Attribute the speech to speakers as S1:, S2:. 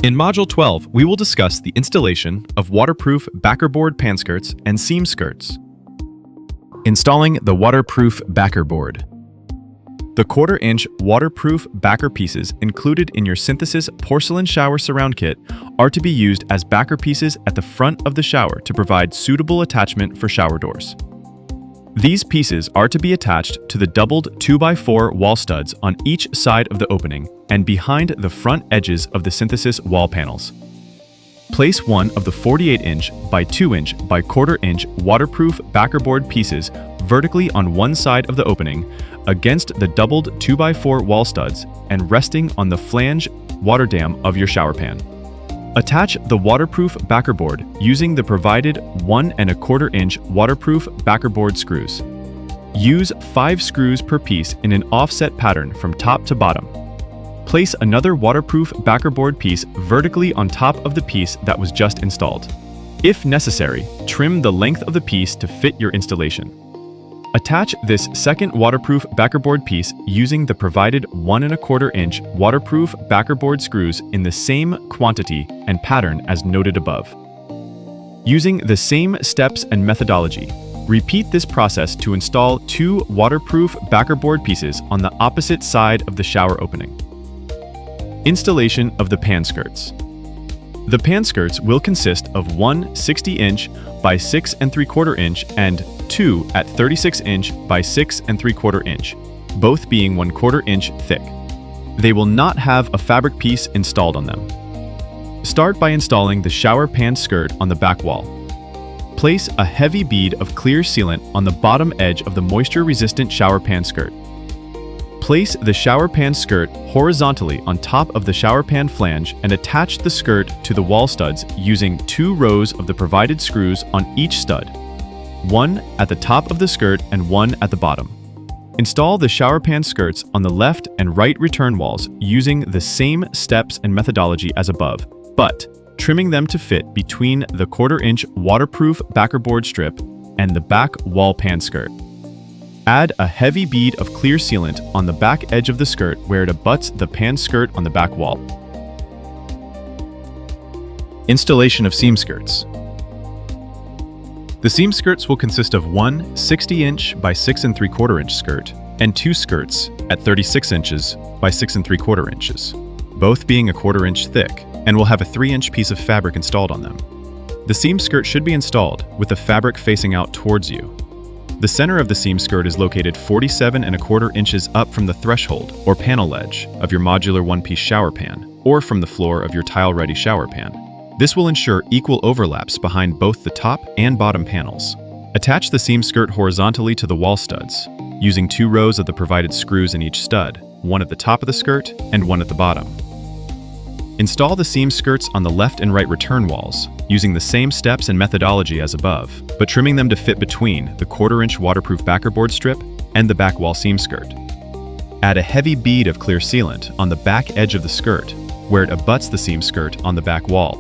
S1: In Module 12, we will discuss the installation of waterproof backerboard pan skirts and seam skirts. Installing the waterproof backerboard. The 1/4-inch waterproof backer pieces included in your Synthesis porcelain shower surround kit are to be used as backer pieces at the front of the shower to provide suitable attachment for shower doors. These pieces are to be attached to the doubled 2x4 wall studs on each side of the opening and behind the front edges of the Synthesis wall panels. Place one of the 48-inch by 2-inch by 1/4-inch waterproof backerboard pieces vertically on one side of the opening against the doubled 2x4 wall studs and resting on the flange water dam of your shower pan. Attach the waterproof backerboard using the provided 1 1/4-inch waterproof backerboard screws. Use 5 screws per piece in an offset pattern from top to bottom. Place another waterproof backerboard piece vertically on top of the piece that was just installed. If necessary, trim the length of the piece to fit your installation. Attach this second waterproof backerboard piece using the provided 1 1/4-inch waterproof backerboard screws in the same quantity and pattern as noted above. Using the same steps and methodology, repeat this process to install 2 waterproof backerboard pieces on the opposite side of the shower opening. Installation of the pan skirts. The pan skirts will consist of 1 60-inch by 6 3/4-inch and 2 at 36-inch by 6 3/4-inch, both being 1/4-inch thick. They will not have a fabric piece installed on them. Start by installing the shower pan skirt on the back wall. Place a heavy bead of clear sealant on the bottom edge of the moisture-resistant shower pan skirt. Place the shower pan skirt horizontally on top of the shower pan flange and attach the skirt to the wall studs using 2 rows of the provided screws on each stud, 1 at the top of the skirt and 1 at the bottom. Install the shower pan skirts on the left and right return walls using the same steps and methodology as above, but trimming them to fit between the 1/4-inch waterproof backerboard strip and the back wall pan skirt. Add a heavy bead of clear sealant on the back edge of the skirt where it abuts the pan skirt on the back wall. Installation of seam skirts. The seam skirts will consist of 1 60-inch by 6 3/4-inch skirt and 2 skirts at 36 inches by 6 3/4 inches, both being a 1/4-inch thick, and will have a 3-inch piece of fabric installed on them. The seam skirt should be installed with the fabric facing out towards you. The center of the seam skirt is located 47 1/4 inches up from the threshold or panel ledge of your modular one-piece shower pan, or from the floor of your tile-ready shower pan. This will ensure equal overlaps behind both the top and bottom panels. Attach the seam skirt horizontally to the wall studs, using 2 rows of the provided screws in each stud, 1 at the top of the skirt and 1 at the bottom. Install the seam skirts on the left and right return walls, using the same steps and methodology as above, but trimming them to fit between the 1/4-inch waterproof backerboard strip and the back wall seam skirt. Add a heavy bead of clear sealant on the back edge of the skirt, where it abuts the seam skirt on the back wall.